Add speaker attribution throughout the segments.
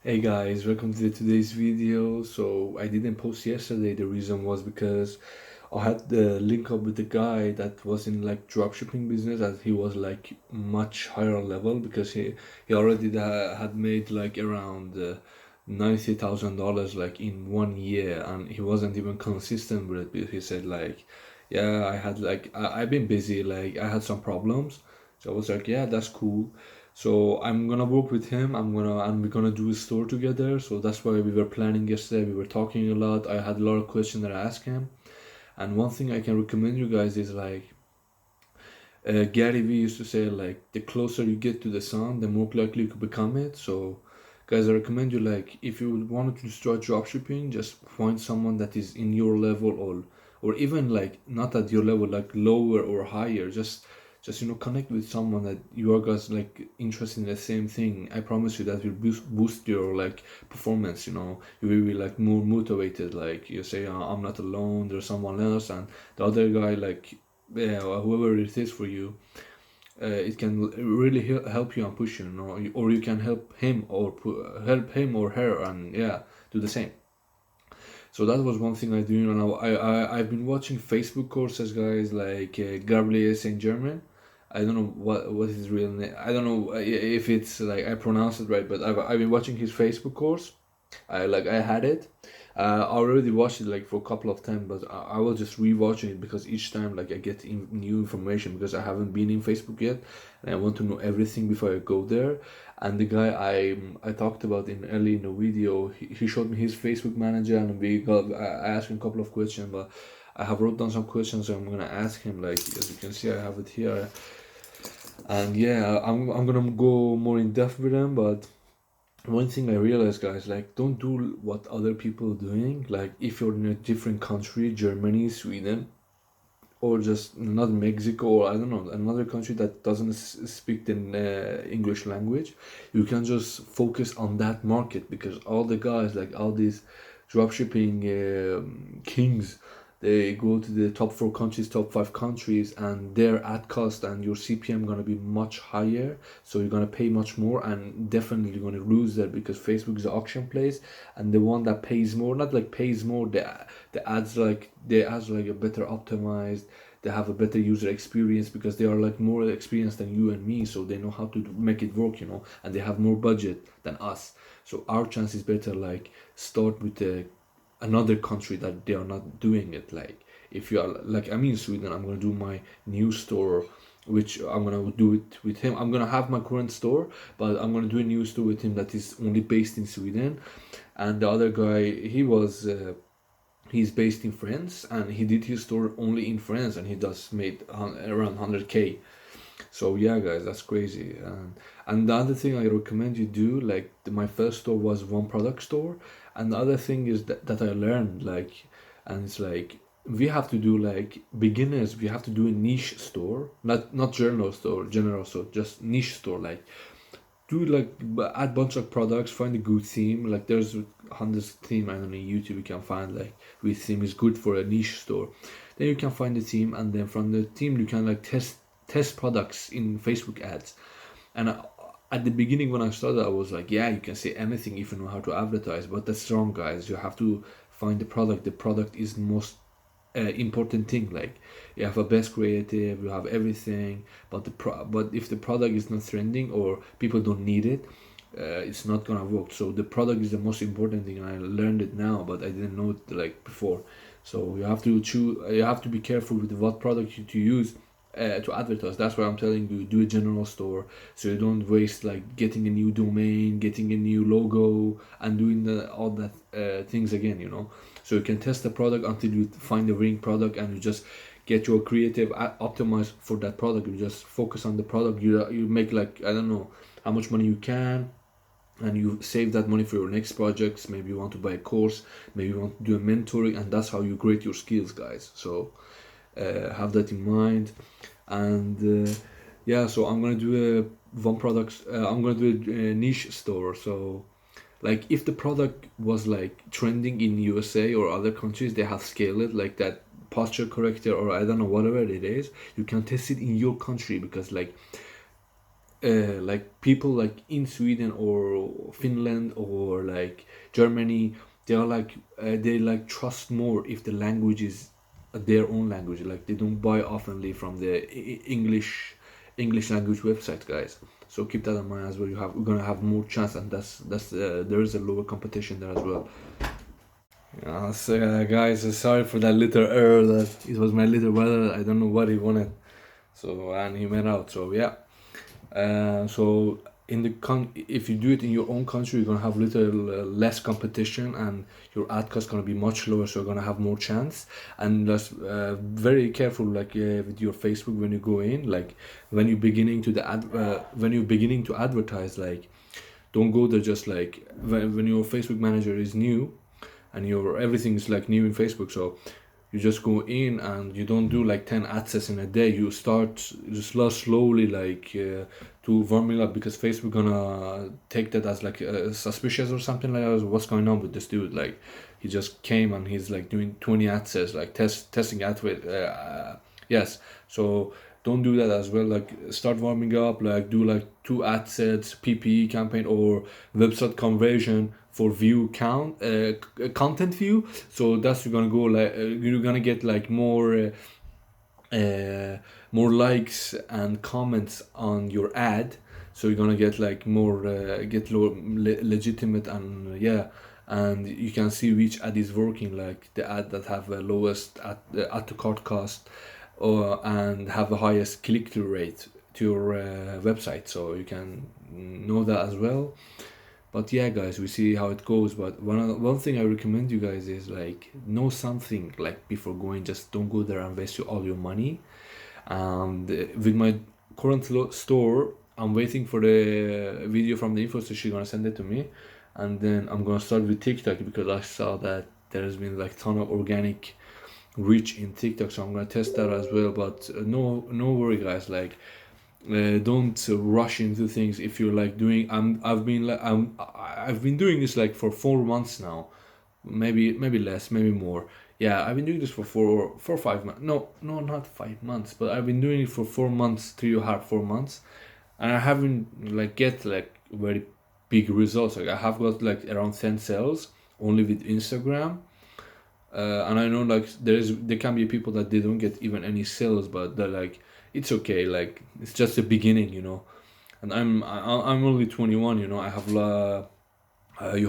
Speaker 1: Hey guys, welcome to today's video. So I didn't post yesterday. The reason was because I had the link up with the guy that was in like dropshipping business, as he was like much higher level because he already had made like around $90,000 like in 1 year, and he wasn't even consistent with it. But he said like, yeah, I've been busy, like I had some problems. So I was like, yeah, that's cool. So I'm gonna work with him. And we're gonna do a store together. So that's why we were planning yesterday. We were talking a lot. I had a lot of questions that I asked him. And one thing I can recommend you guys is like Gary Vee used to say, like the closer you get to the sun, the more likely you could become it. So guys, I recommend you, like if you wanted to start dropshipping, just find someone that is in your level, or even like not at your level, like lower or higher. Just connect with someone that you are guys like interested in the same thing. I promise you that will boost your like performance. You will be like more motivated. Like you say, I'm not alone, there's someone else, and the other guy, like yeah, or whoever it is for you, it can really help you and push you, or you can help him or help him or her, and yeah, do the same. So that was one thing I do. And I've been watching Facebook courses, guys, like Gabriel Saint Germain. I don't know what his real name. I don't know if it's like I pronounce it right, but I've been watching his Facebook course. I had it. I already watched it like for a couple of times, but I was just rewatching it because each time like I get new information because I haven't been in Facebook yet, and I want to know everything before I go there. And the guy I talked about in early in the video, he showed me his Facebook manager, and I asked him a couple of questions, but I have wrote down some questions, so I'm gonna ask him. Like as you can see, I have it here, and yeah, I'm gonna go more in depth with them, but one thing I realized, guys, like don't do what other people are doing. Like if you're in a different country, Germany, Sweden, or just not Mexico, or I don't know, another country that doesn't speak the English language, you can just focus on that market because all the guys, like all these dropshipping kings, they go to the top four countries, top five countries, and their ad cost and your CPM gonna be much higher. So you're gonna pay much more, and definitely you're gonna lose there because Facebook is an auction place, and the one that pays more, not like pays more, the ads like a better optimized. They have a better user experience because they are like more experienced than you and me, so they know how to make it work, and they have more budget than us. So our chance is better. Like start with another country that they are not doing it. Like if you are like I'm in Sweden, I'm gonna do my new store, which I'm gonna do it with him. I'm gonna have my current store, but I'm gonna do a new store with him that is only based in Sweden. And the other guy, he's based in France, and he did his store only in France, and he does made around 100K. So yeah, guys, that's crazy. And the other thing I recommend you do, like my first store was one product store, and the other thing is that I learned, like, and it's like we have to do like beginners. We have to do a niche store, not general store, just niche store. Like do like add bunch of products, find a good theme. Like there's hundreds of theme, I don't know, YouTube you can find like which theme is good for a niche store. Then you can find the theme, and then from the theme you can like test products in Facebook ads. And at the beginning when I started, I was like, yeah, you can say anything if you know how to advertise, but that's wrong, guys. You have to find the product. The product is most important thing. Like you have a best creative, you have everything, but but if the product is not trending or people don't need it, it's not gonna work. So the product is the most important thing, and I learned it now, but I didn't know it like before. So you have to choose. You have to be careful with what product you to use. To advertise. That's why I'm telling you, do a general store, so you don't waste like getting a new domain, getting a new logo, and doing all that things again. So you can test the product until you find the winning product, and you just get your creative optimized for that product. You just focus on the product. You make like I don't know how much money you can, and you save that money for your next projects. Maybe you want to buy a course, maybe you want to do a mentoring, and that's how you grade your skills, guys. So have that in mind. And yeah, so I'm gonna do I'm gonna do a niche store. So like if the product was like trending in USA or other countries, they have scaled it like that posture corrector, or I don't know, whatever it is, you can test it in your country, because like like people like in Sweden or Finland or like Germany, they are like they like trust more if the language is their own language. Like they don't buy oftenly from the English language website, guys. So keep that in mind as well. We're gonna have more chance, and that's there is a lower competition there as well. So guys, sorry for that little error. That it was my little brother. I don't know what he wanted. So and he went out. So yeah. So in the if you do it in your own country, you're gonna have little less competition, and your ad cost gonna be much lower. So you're gonna have more chance. And just very careful, like with your Facebook when you go in, like when you're beginning to when you're beginning to advertise, like don't go there just like when your Facebook manager is new and your everything is like new in Facebook. So you just go in and you don't do like 10 ad sets in a day. You start just slowly like to warming up, because Facebook gonna take that as like suspicious or something like that. What's going on with this dude? Like he just came and he's like doing 20 ad sets, like testing ad with yes. So don't do that as well. Like start warming up, like do like 2 ad sets, PPE campaign or website conversion for view count, content view. So that's you're gonna go like you're gonna get like more likes and comments on your ad. So you're gonna get like more legitimate, and yeah, and you can see which ad is working, like the ad that have the lowest add to cart cost, or and have the highest click-through rate to your website. So you can know that as well. But yeah, guys, we see how it goes. But one thing I recommend you guys is like know something like before going. Just don't go there and waste all your money. And with my current store, I'm waiting for the video from the info, so she's gonna send it to me, and then I'm gonna start with TikTok, because I saw that there's been like ton of organic reach in TikTok, so I'm gonna test that as well. But no worry, guys. Like don't rush into things. If you're like doing, I've been doing this like for 4 months now, maybe less, maybe more. Yeah, I've been doing this for 5 months. No, not 5 months, but I've been doing it for 4 months, 3.5, 4 months, and I haven't like get like very big results. Like I have got like around 10 sales only with Instagram. And I know like there can be people that they don't get even any sales, but they're like it's okay, like it's just the beginning, and I'm only 21. I have you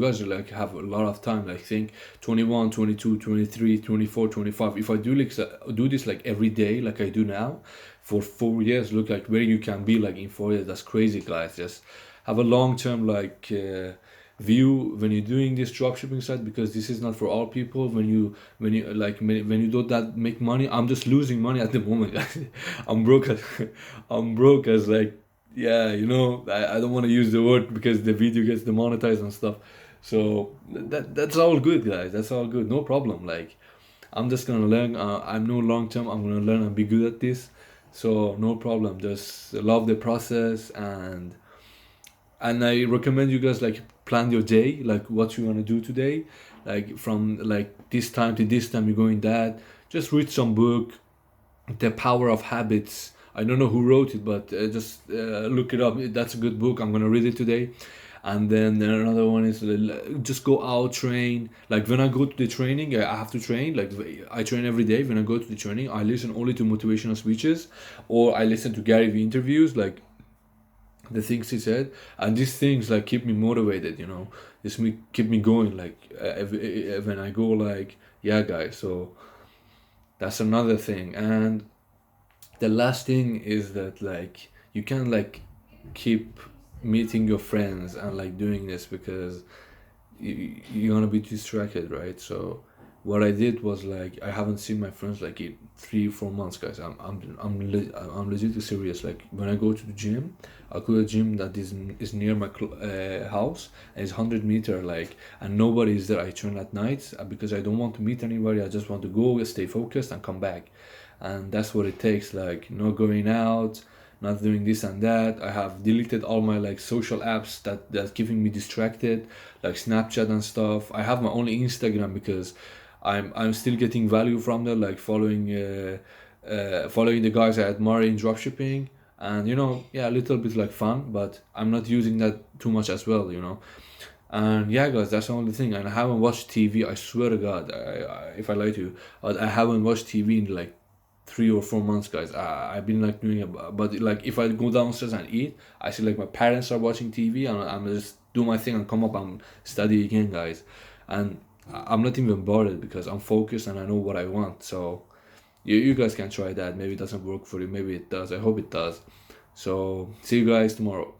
Speaker 1: guys are like have a lot of time, like think 21, 22, 23, 24, 25. If I do this like every day like I do now for 4 years, look like where you can be like in 4 years. That's crazy, guys. Just have a long term like view when you're doing this dropshipping site, because this is not for all people. When you do that make money, I'm just losing money at the moment, guys. I'm broke as I'm broke as like, yeah, I don't want to use the word because the video gets demonetized and stuff. So that's all good, guys. That's all good, no problem. Like I'm just gonna learn. I'm no long term. I'm gonna learn and be good at this. So no problem. Just love the process, and I recommend you guys like plan your day, like what you want to do today, like from like this time to this time you're going that. Just read some book, The Power of Habits. I don't know who wrote it, but just look it up. That's a good book. I'm gonna read it today. And then another one is just go out, train. Like when I go to the training, I have to train. Like I train every day. When I go to the training, I listen only to motivational speeches, or I listen to Gary Vee interviews, like the things he said, and these things like keep me motivated. Just keep me going. Like when I go, like yeah, guys. So that's another thing. And the last thing is that like you can like keep meeting your friends and like doing this, because you're gonna be distracted, right? So what I did was like I haven't seen my friends like in 3 4 months, guys. I'm legitimately serious. Like when I go to the gym, I go to a gym that is near my house, and it's 100 meter, like, and nobody is there. I train at night because I don't want to meet anybody. I just want to go, stay focused, and come back. And that's what it takes. Like not going out, not doing this and that. I have deleted all my like social apps that's giving me distracted, like Snapchat and stuff. I have my only Instagram because I'm still getting value from there, like following the guys I admire in dropshipping, and yeah, a little bit like fun, but I'm not using that too much as well. And yeah, guys, that's the only thing. And I haven't watched TV. I swear to God, if I lie to you, I haven't watched TV in like 3 or 4 months, guys. I've been like doing it, but like if I go downstairs and eat, I see like my parents are watching TV, and I'm just do my thing and come up and study again, guys. And I'm not even bothered because I'm focused and I know what I want. So you guys can try that. Maybe it doesn't work for you. Maybe it does. I hope it does. So see you guys tomorrow.